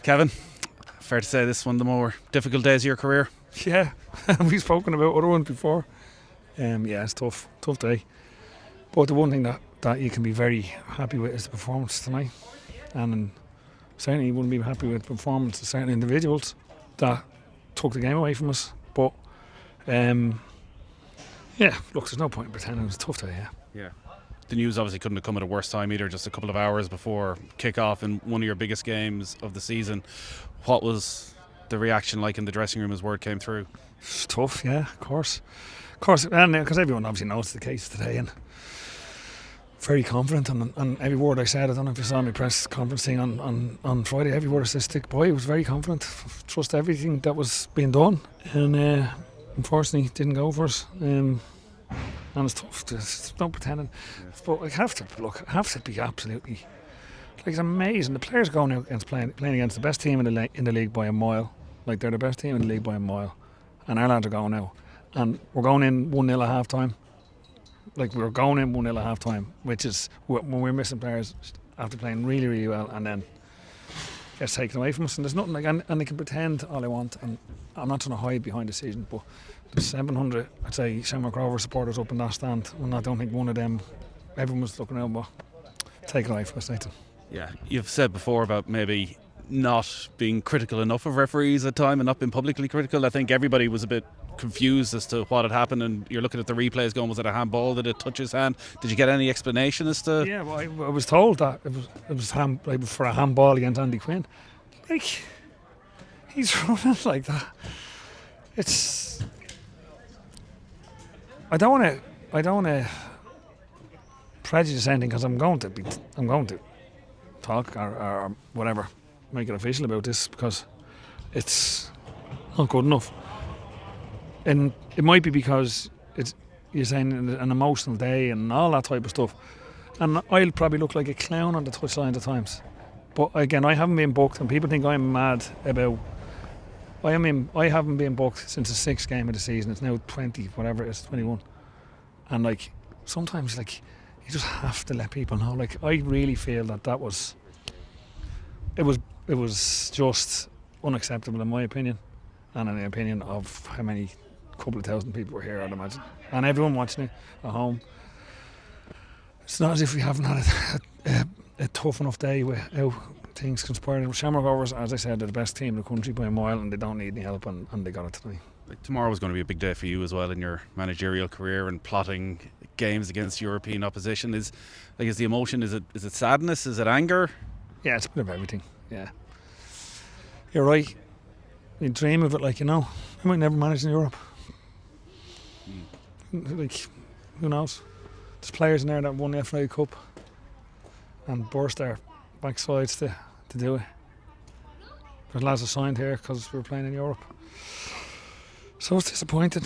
Kevin, fair to say this is one of the more difficult days of your career? Yeah, we've spoken about other ones before. Yeah, it's tough day. But the one thing that you can be very happy with is the performance tonight. And certainly you wouldn't be happy with the performance of certain individuals that took the game away from us. But yeah, look, there's no point in pretending it was a tough day, Yeah. The news obviously couldn't have come at a worse time either, just a couple of hours before kick-off in one of your biggest games of the season. What was the reaction like in the dressing room as word came through? It's tough, yeah, of course. And because everyone obviously knows the case today, and very confident, and every word I said, I don't know if you saw my press conference thing on Friday, every word I said stick by. I was very confident, trust everything that was being done, and unfortunately didn't go for us. And it's tough, there's no pretending. Yes. But I have to be absolutely, like, it's amazing. The players going out against playing against the best team in the league by a mile. Like, they're the best team in the league by a mile, and our lads are going out, and we're going in 1-0 at half time. Like, we were going in 1-0 at half time, which is when we're missing players after playing really, really well, and then gets taken away from us. And there's nothing like, and they can pretend all they want, and I'm not trying to hide behind the decision, but there's 700, I'd say, Shamrock Rovers supporters up in that stand, and I don't think one of them, everyone was looking out, but take it away from us, Nathan. Yeah, you've said before about maybe not being critical enough of referees at time and not being publicly critical. I think everybody was a bit confused as to what had happened, and you're looking at the replays going, was it a handball? Did it touch his hand? Did you get any explanation as to? Yeah, well, I was told that it was like for a handball against Andy Quinn. Like, he's running like that. It's, I don't want to prejudice anything, because I'm going to talk or whatever, make it official about this, because it's not good enough. And it might be because you're saying an emotional day and all that type of stuff. And I'll probably look like a clown on the touchline at times. But again, I haven't been booked, and people think I'm mad about. I haven't been booked since the sixth game of the season. It's now 20, whatever it is, 21. And like, sometimes, like, you just have to let people know. Like, I really feel that was. It was just unacceptable in my opinion, and in the opinion of how many couple of thousand people were here, I'd imagine, and everyone watching it at home. It's not as if we haven't had a tough enough day with how things conspired. Shamrock Rovers, as I said, they're the best team in the country by a mile, and they don't need any help, and they got it tonight. Like, tomorrow is going to be a big day for you as well in your managerial career and plotting games against European opposition. Is the emotion, is it sadness, is it anger? Yeah, it's a bit of everything. Yeah, you're right. You dream of it, like, I might never manage in Europe. Like, who knows? There's players in there that won the FAI Cup and burst their backsides to do it. There's lads that signed here because we were playing in Europe. So it's disappointing.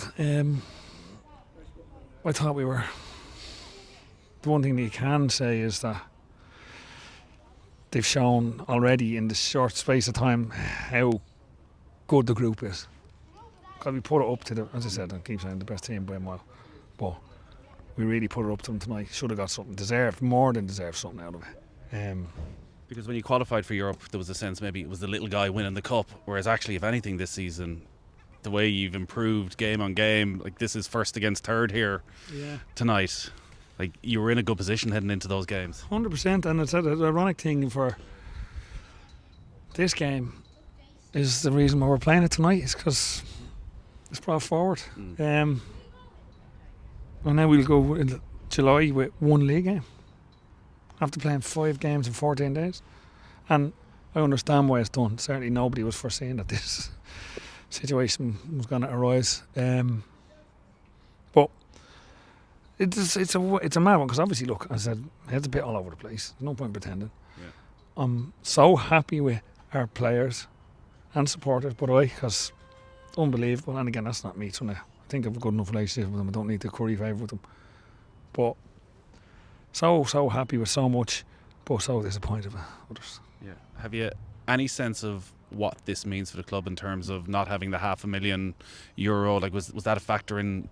I thought we were. The one thing that you can say is that they've shown already in this short space of time how good the group is. Because we put it up to as I said, I keep saying, the best team by a mile. But we really put it up to them tonight. Should have got something, more than deserved something out of it. Because when you qualified for Europe, there was a sense maybe it was the little guy winning the cup, whereas actually, if anything, this season, the way you've improved game on game, like, this is first against third here tonight. Like, you were in a good position heading into those games. 100%, and it's an ironic thing for this game is the reason why we're playing it tonight is because it's brought forward. And now we'll go in July with one league game after playing 5 games in 14 days. And I understand why it's done. Certainly nobody was foreseeing that this situation was going to arise. But it's a mad one, because obviously, look, as I said, my head's a bit all over the place. There's no point pretending. Yeah. I'm so happy with our players and supporters, because unbelievable. And again, that's not me trying to. I think I have a good enough relationship with them. I don't need to curry favour with them. But so happy with so much, but so disappointed with others. Yeah. Have you any sense of what this means for the club in terms of not having the €500,000? Like, was that a factor in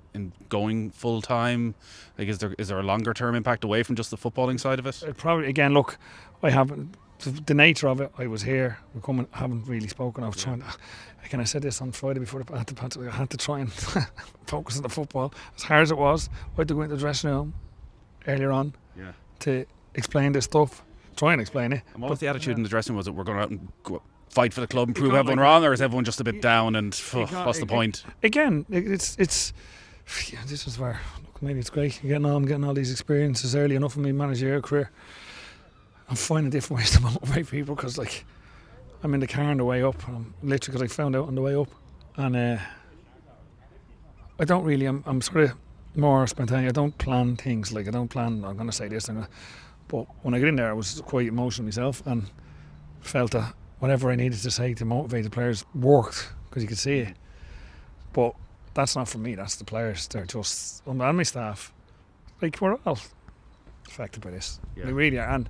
going full time? Like, is there a longer term impact away from just the footballing side of it? Probably. Again, look, I haven't the nature of it, I was here. We're coming. Haven't really spoken. I was trying. Again, I said this on Friday before I had to try and focus on the football. As hard as it was, I had to go into the dressing room earlier on to explain this stuff. Try and explain it. And what was the attitude in the dressing room? Was it we're going out and fight for the club and prove everyone wrong, or is everyone just a bit down and what's the point? Again, it's this is where maybe it's great. Getting all these experiences early enough in my managerial career. I'm finding different ways to motivate people because, like, I'm in the car on the way up. And I'm literally, because I found out on the way up, and I don't really. I'm sort of more spontaneous. I don't plan things. Like, I don't plan. I'm going to say this. But when I get in there, I was quite emotional myself and felt that whatever I needed to say to motivate the players worked because you could see it. But that's not for me. That's the players. They're just and my staff. Like, we're all affected by this. We really are. And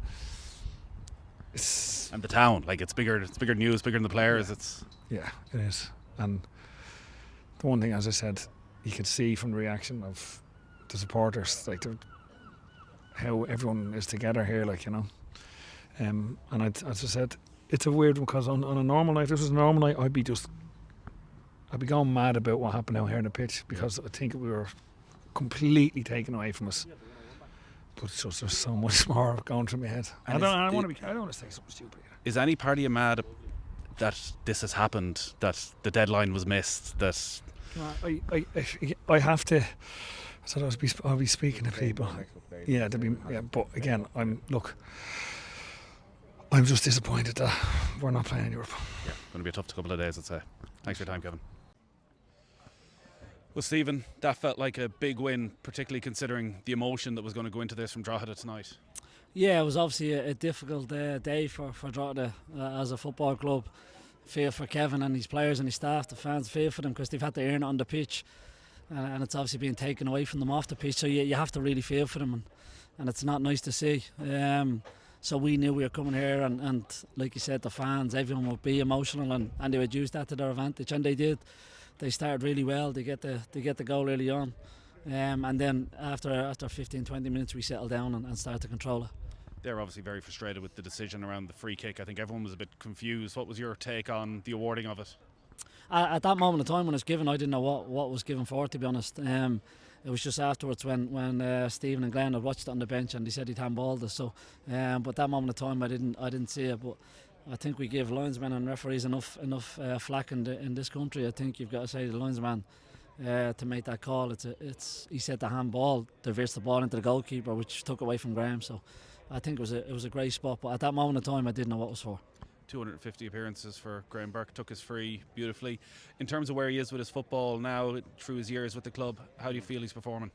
the town, like, it's bigger news, bigger than the players. It is. And the one thing, as I said, you could see from the reaction of the supporters, like, how everyone is together here, like, you know. And as I said, it's a weird one because on a normal night, if this was a normal night, I'd be going mad about what happened out here on the pitch because I think we were completely taken away from us. But it's just there's so much more going through my head. I don't want to say something stupid. Is any part of you mad that this has happened, that the deadline was missed, that... I have to... So I'll be speaking to people. But again, I'm just disappointed that we're not playing in Europe. Yeah, going to be a tough couple of days, I'd say. Thanks for your time, Kevin. Well, Stephen, that felt like a big win, particularly considering the emotion that was going to go into this from Drogheda tonight. Yeah, it was obviously a difficult day for Drogheda as a football club. Feel for Kevin and his players and his staff, the fans, feel for them because they've had to earn it on the pitch. And it's obviously being taken away from them off the pitch, so you have to really feel for them, and it's not nice to see. So we knew we were coming here, and like you said, the fans, everyone would be emotional, and they would use that to their advantage, and they did. They started really well. They get the goal early on, and then after 15-20 minutes, we settled down and started to control it. They're obviously very frustrated with the decision around the free kick. I think everyone was a bit confused. What was your take on the awarding of it? At that moment in time when it was given, I didn't know what was given for it, to be honest. It was just afterwards when Stephen and Glenn had watched it on the bench and they said he'd handballed us. So, but that moment of time I didn't see it. But I think we give linesmen and referees enough flack in this country. I think you've got to say to the linesman to make that call. He said the handball diverts the ball into the goalkeeper, which took away from Graham. So I think it was a great spot. But at that moment of time I didn't know what it was for. 250 appearances for Graham Burke, took his free beautifully. In terms of where he is with his football now, through his years with the club, how do you feel he's performing?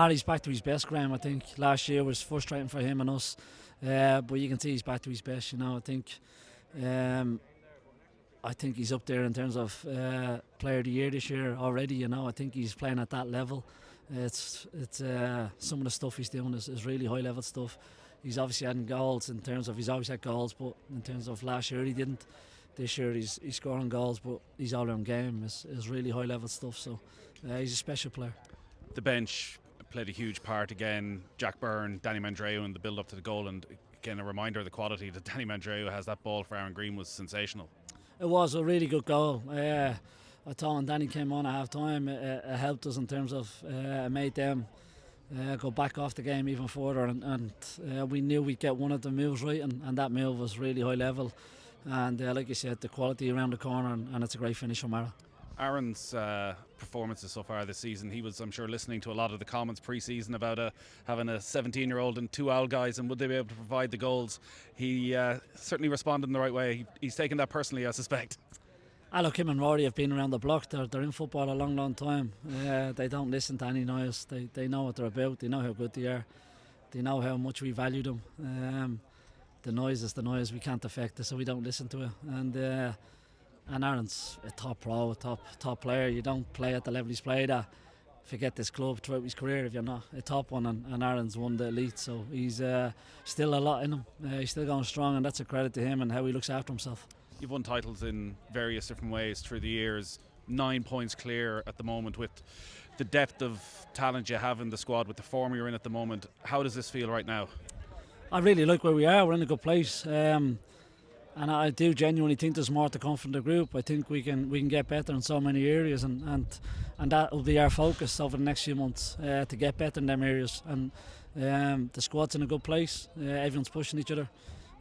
He's back to his best, Graham. I think last year was frustrating for him and us, but you can see he's back to his best. You know, I think he's up there in terms of Player of the Year this year already. You know, I think he's playing at that level. It's some of the stuff he's doing is really high level stuff. He's obviously had goals in terms of he's always had goals, but in terms of last year he didn't. This year he's scoring goals, but his all-round game is really high level stuff. So he's a special player. The bench played a huge part again. Jack Byrne, Danny Mandreu in the build-up to the goal, and again a reminder of the quality that Danny Mandreu has. That ball for Aaron Green was sensational. It was a really good goal. I thought when Danny came on at half time, it helped us in terms of made them go back off the game even further, and we knew we'd get one of the moves right, and that move was really high level, and like you said, the quality around the corner, and it's a great finish from Aaron. Aaron's performances so far this season, he was, I'm sure, listening to a lot of the comments pre-season about having a 17-year-old and two old guys and would they be able to provide the goals. He certainly responded in the right way. He's taken that personally, I suspect. Look, him and Rory have been around the block. They're in football a long time. They don't listen to any noise. They know what they're about. They know how good they are. They know how much we value them. The noise is the noise. We can't affect it, so we don't listen to it. And Aaron's a top pro, a top player. You don't play at the level he's played at. Forget this club throughout his career if you're not a top one. And Aaron's won the elite, so he's still a lot in him. He's still going strong, and that's a credit to him and how he looks after himself. You've won titles in various different ways through the years. 9 points clear at the moment with the depth of talent you have in the squad, with the form you're in at the moment. How does this feel right now? I really like where we are. We're in a good place. And I do genuinely think there's more to come from the group. I think we can get better in so many areas, and that will be our focus over the next few months, to get better in them areas. And the squad's in a good place. Everyone's pushing each other.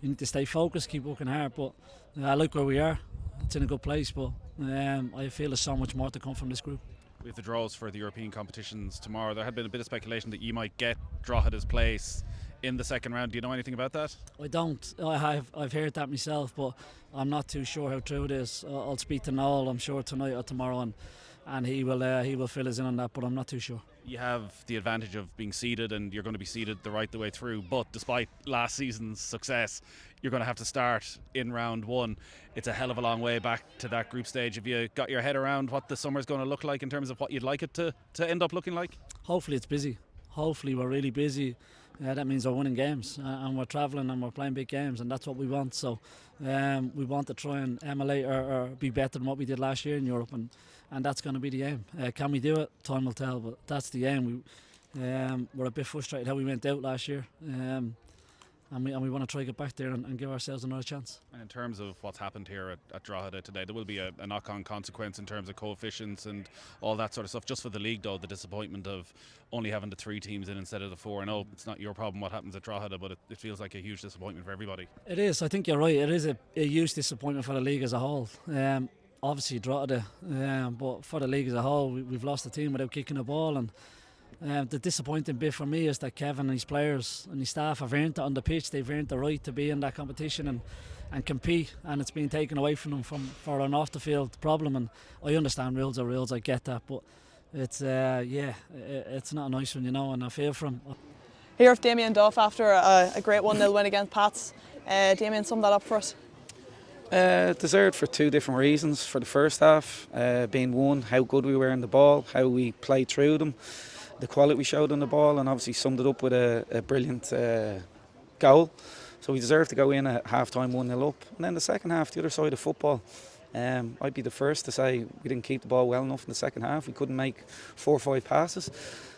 You need to stay focused, keep working hard. But I like where we are. It's in a good place, but I feel there's so much more to come from this group. With the draws for the European competitions tomorrow, there had been a bit of speculation that you might get Drogheda's place in the second round. Do you know anything about that? I don't. I've heard that myself, but I'm not too sure how true it is. I'll speak to Noel, I'm sure, tonight or tomorrow, and he will fill us in on that, but I'm not too sure. You have the advantage of being seeded, and you're going to be seeded the way through, but despite last season's success, you're going to have to start in round one. It's a hell of a long way back to that group stage. Have you got your head around what the summer's going to look like in terms of what you'd like it to end up looking like? Hopefully it's busy. Hopefully we're really busy. That means we're winning games, and we're travelling and we're playing big games, and that's what we want. So we want to try and emulate or be better than what we did last year in Europe, and that's going to be the aim. Can we do it? Time will tell, but that's the aim. We're a bit frustrated how we went out last year, and we want to try to get back there and give ourselves another chance. And in terms of what's happened here at Drogheda today, there will be a knock-on consequence in terms of coefficients and all that sort of stuff. Just for the league, though, the disappointment of only having the 3 teams in instead of the 4. I know it's not your problem what happens at Drogheda, but it feels like a huge disappointment for everybody. It is. I think you're right. It is a huge disappointment for the league as a whole. Obviously Drogheda, but for the league as a whole, we've lost the team without kicking a ball, and the disappointing bit for me is that Kevin and his players and his staff have earned it on the pitch. They've earned the right to be in that competition and compete, and it's been taken away from them for an off the field problem. And I understand rules are rules, I get that, but it's it's not a nice one, and I feel for him. Here with Damien Duff after a great 1-0 win against Pats. Damien, sum that up for us. Deserved for 2 different reasons. For the first half, being one, how good we were in the ball, how we played through them, the quality we showed on the ball, and obviously summed it up with a brilliant goal. So we deserved to go in at half-time 1-0 up. And then the second half, the other side of football, I'd be the first to say we didn't keep the ball well enough in the second half. We couldn't make 4 or 5 passes.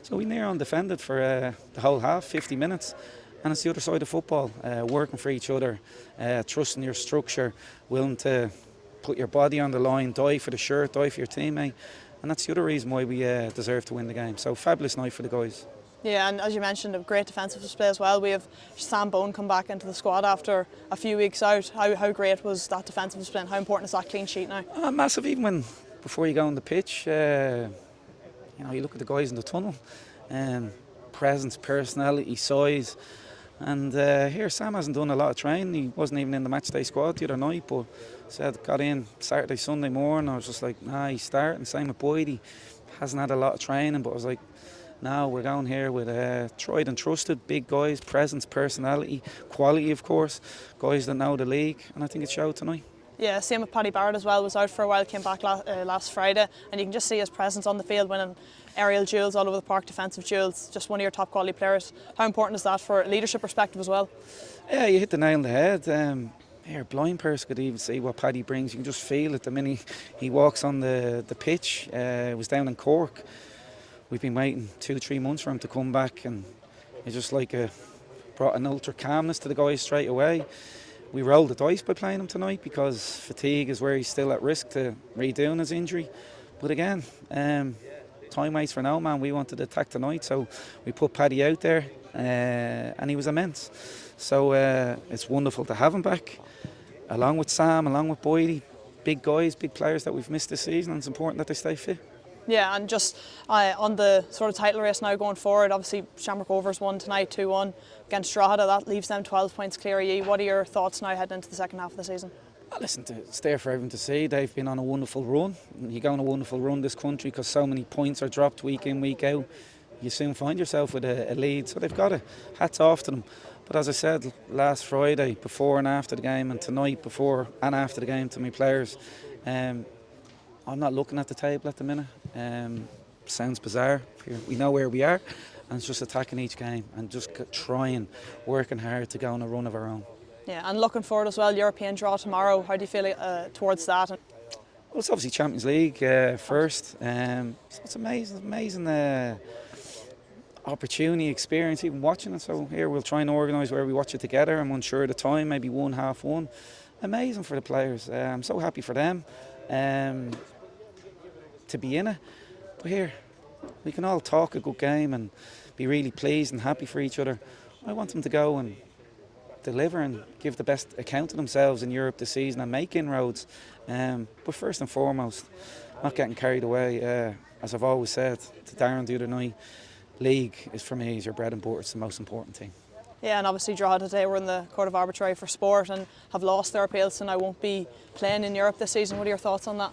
So we near on defended for the whole half, 50 minutes. And it's the other side of football, working for each other, trusting your structure, willing to put your body on the line, die for the shirt, die for your teammate. And that's the other reason why we deserve to win the game. So fabulous night for the guys. Yeah, and as you mentioned, a great defensive display as well. We have Sam Bone come back into the squad after a few weeks out. How great was that defensive display, and how important is that clean sheet now? Massive, even before you go on the pitch. You look at the guys in the tunnel. Presence, personality, size. And here Sam hasn't done a lot of training. He wasn't even in the matchday squad the other night, but got in Saturday, Sunday morning. I was just like, nah, he's starting. Same with Boyd. He hasn't had a lot of training, but I was like, no, we're going here with tried and trusted, big guys, presence, personality, quality, of course, guys that know the league, and I think it showed tonight. Yeah, same with Paddy Barrett as well. Was out for a while, came back last Friday, and you can just see his presence on the field, winning aerial duels all over the park, defensive duels. Just one of your top quality players. How important is that for a leadership perspective as well? Yeah, you hit the nail on the head. A blind person could even see what Paddy brings. You can just feel it the minute he walks on the pitch. It was down in Cork. We've been waiting 2-3 months for him to come back, and it just brought an ultra calmness to the guys straight away. We rolled the dice by playing him tonight because fatigue is where he's still at risk to redoing his injury. But again, time waits for no man. We wanted to attack tonight, so we put Paddy out there, and he was immense. So it's wonderful to have him back, along with Sam, along with Boydie. Big guys, big players that we've missed this season, and it's important that they stay fit. Yeah, and just on the sort of title race now going forward, obviously Shamrock Rovers won tonight 2-1 against Drogheda. That leaves them 12 points clear of you. What are your thoughts now heading into the second half of the season? Listen, it's there for everyone to see. They've been on a wonderful run. You go on a wonderful run this country because so many points are dropped week in, week out. You soon find yourself with a lead. So they've got it. Hats off to them. But as I said last Friday, before and after the game, and tonight before and after the game to my players, I'm not looking at the table at the minute. Sounds bizarre. We know where we are, and it's just attacking each game and just trying, working hard to go on a run of our own. Yeah, and looking forward as well, European draw tomorrow. How do you feel towards that? Well, it's obviously Champions League first. So it's amazing. opportunity, experience, even watching it. So here we'll try and organise where we watch it together. I'm unsure of the time, maybe 1, half 1. Amazing for the players. I'm so happy for them to be in it. But here, we can all talk a good game and be really pleased and happy for each other. I want them to go and deliver and give the best account of themselves in Europe this season and make inroads. But first and foremost, not getting carried away. As I've always said to Darren the other night, league is for me is your bread and butter. It's the most important thing. Yeah, and obviously Drogheda today were in the Court of Arbitration for Sport and have lost their appeals, and I won't be playing in Europe this season. What are your thoughts on that?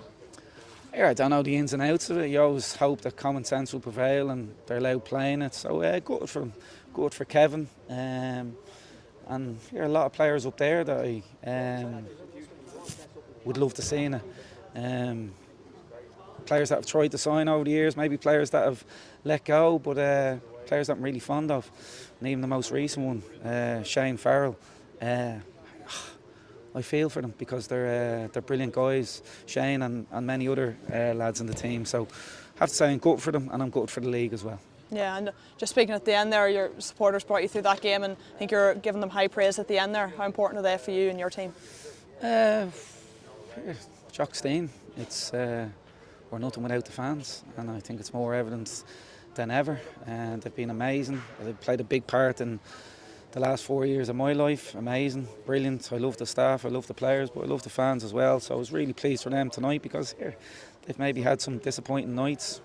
Yeah, I don't know the ins and outs of it. You always hope that common sense will prevail and they're allowed playing it. So good for them, good for Kevin. And there are a lot of players up there that I would love to see in it. Players that have tried to sign over the years, maybe players that have let go, but players that I'm really fond of. And even the most recent one, Shane Farrell. I feel for them because they're brilliant guys, Shane and many other lads in the team. So I have to say I'm good for them and I'm good for the league as well. Yeah, and just speaking at the end there, your supporters brought you through that game and I think you're giving them high praise at the end there. How important are they for you and your team? Jock Steen, we're nothing without the fans, and I think it's more evident than ever. And they've been amazing. They've played a big part in the last 4 years of my life. Amazing, brilliant. I love the staff, I love the players, but I love the fans as well. So I was really pleased for them tonight because here they've maybe had some disappointing nights.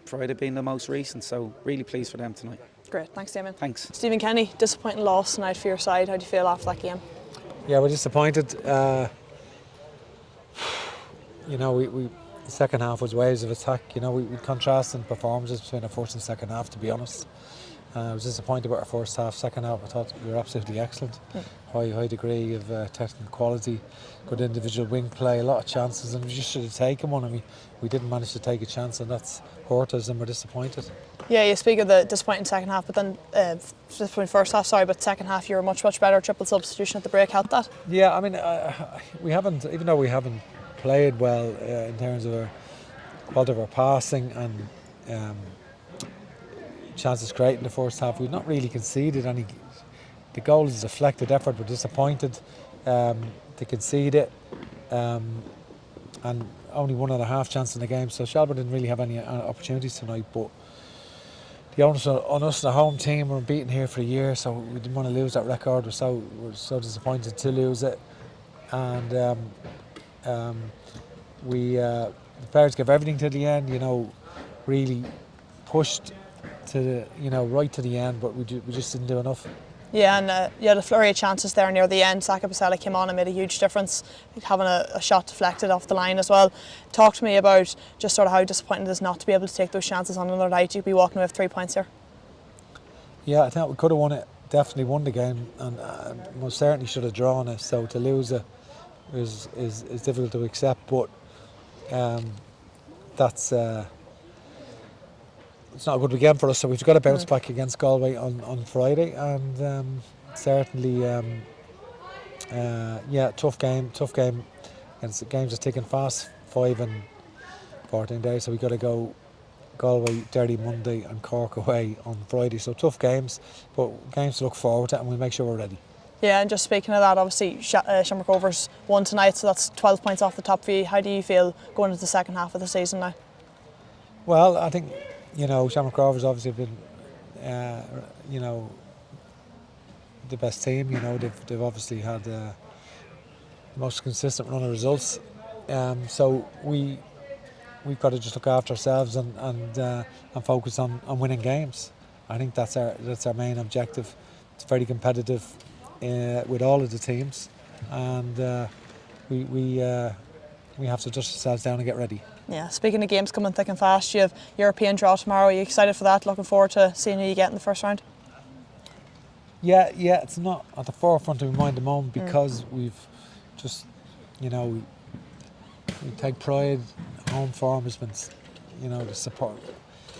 Friday being the most recent, so really pleased for them tonight. Great, thanks Damien. Thanks. Stephen Kenny, disappointing loss tonight for your side. How do you feel after that game? Yeah, we're disappointed. You know, the second half was waves of attack. You know, we contrasted performances between the first and second half, to be honest. I was disappointed with our first half. Second half, I thought we were absolutely excellent. High degree of technical quality, good individual wing play, a lot of chances, and we just should have taken one. And we didn't manage to take a chance, and that's hurt us, and we're disappointed. Yeah, you speak of the disappointing second half, but then disappointing first half. Sorry, but second half you were much better. Triple substitution at the break helped that. Yeah, I mean, we haven't, even though we haven't played well in terms of our quality of our passing and chances created in the first half, we've not really conceded any. The goal is a deflected effort. We're disappointed to concede it, and only 1.5 chances in the game. So Shelburne didn't really have any opportunities tonight. But the onus on us, the home team, we're beaten here for a year, so we didn't want to lose that record. We're so disappointed to lose it, and the players gave everything to the end. You know, really pushed to the, right to the end, but we just didn't do enough. Yeah, and you had a flurry of chances there near the end. Saka Pasella came on and made a huge difference, having a shot deflected off the line as well. Talk to me about just sort of how disappointing it is not to be able to take those chances on another night. You'd be walking away with 3 points here. Yeah, I think we could have won it, definitely won the game, and most certainly should have drawn it. So to lose it is difficult to accept, but that's it's not a good weekend for us. So we've got to bounce back against Galway on Friday, and certainly, tough game. And the games are ticking fast, 5 and 14 days. So we've got to go Galway Derry Monday and Cork away on Friday. So tough games, but games to look forward to, and we'll make sure we're ready. Yeah, and just speaking of that, obviously Shamrock Rovers won tonight, so that's 12 points off the top for you. How do you feel going into the second half of the season now? Well, I think, Shamrock Rovers obviously have been, the best team. They've obviously had the most consistent run of results. So we've got to just look after ourselves and focus on winning games. I think that's our main objective. It's very competitive with all of the teams, and we have to dust ourselves down and get ready. Yeah, speaking of games coming thick and fast, you have European draw tomorrow. Are you excited for that? Looking forward to seeing who you get in the first round? Yeah, it's not at the forefront of my mind at the moment because we've just, we take pride. Home form has been, the support,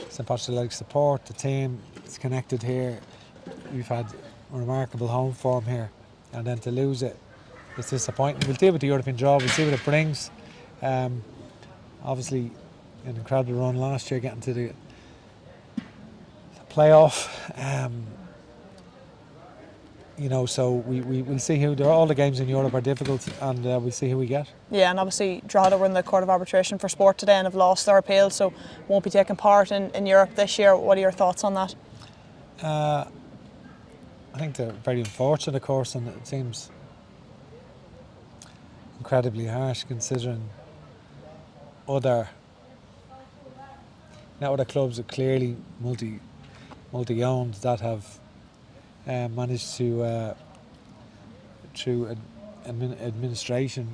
sympathetic support. The team is connected here. We've had remarkable home form here, and then to lose it, it's disappointing. We'll deal with the European draw. We'll see what it brings. Obviously, an incredible run last year, getting to playoff. So we'll see who. All the games in Europe are difficult, and we'll see who we get. Yeah, and obviously Drogheda were in the Court of Arbitration for Sport today and have lost their appeal, so won't be taking part in Europe this year. What are your thoughts on that? I think they're very unfortunate, of course, and it seems incredibly harsh considering other clubs are clearly multi-owned that have managed to, through administration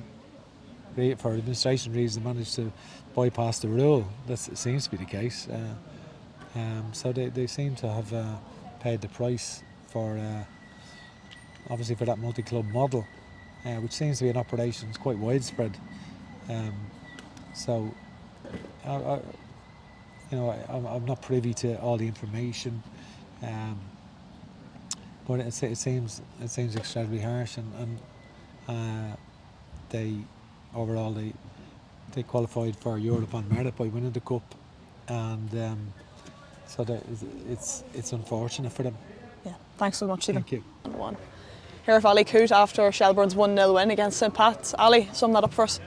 reasons, managed to bypass the rule. That seems to be the case. So they seem to have paid the price for, obviously, for that multi-club model, which seems to be an operation that's quite widespread. So, I'm not privy to all the information. But it seems extremely harsh, and they qualified for Europe on merit by winning the cup, and so it's unfortunate for them. Yeah, thanks so much, Stephen. Thank you. Here with Ali Coote after Shelbourne's 1-0 win against St Pat's. Ali, sum that up for us.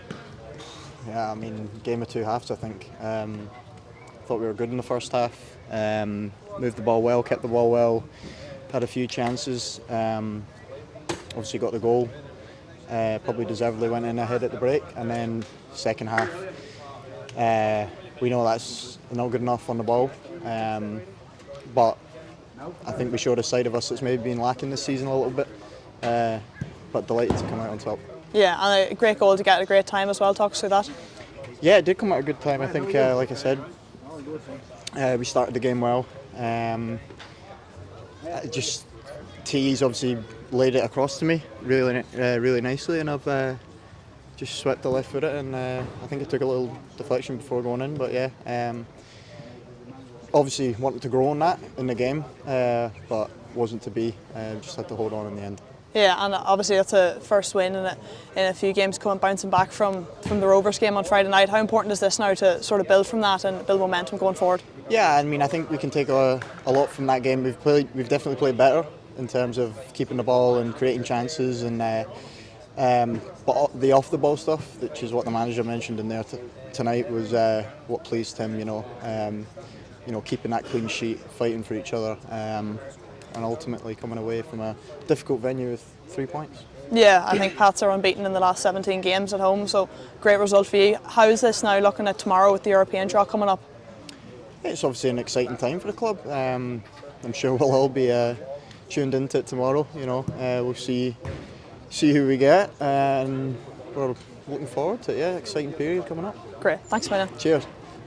Yeah, I mean, game of two halves, I think. Thought we were good in the first half. Moved the ball well, kept the ball well. Had a few chances, obviously got the goal, probably deservedly went in ahead at the break, and then second half, we know that's not good enough on the ball, but I think we showed a side of us that's maybe been lacking this season a little bit, but delighted to come out on top. Yeah, and a great goal to get at a great time as well. Talk us through that. Yeah, it did come at a good time. I think, like I said, we started the game well. Just T's obviously laid it across to me really nicely, and I've just swept the left foot it, and I think it took a little deflection before going in, but yeah, obviously wanted to grow on that in the game, but wasn't to be. Just had to hold on in the end. Yeah, and obviously that's a first win in a few games bouncing back from the Rovers game on Friday night. How important is this now to sort of build from that and build momentum going forward? Yeah, I mean, I think we can take a lot from that game. We've definitely played better in terms of keeping the ball and creating chances, and but the off the ball stuff, which is what the manager mentioned in there tonight, was what pleased him. Keeping that clean sheet, fighting for each other. And ultimately coming away from a difficult venue with 3 points. Yeah, I think Pats are unbeaten in the last 17 games at home, so great result for you. How is this now looking at tomorrow with the European draw coming up? It's obviously an exciting time for the club. I'm sure we'll all be tuned into it tomorrow. We'll see who we get, and we're looking forward to it. Yeah, exciting period coming up. Great, thanks, Mina. Cheers.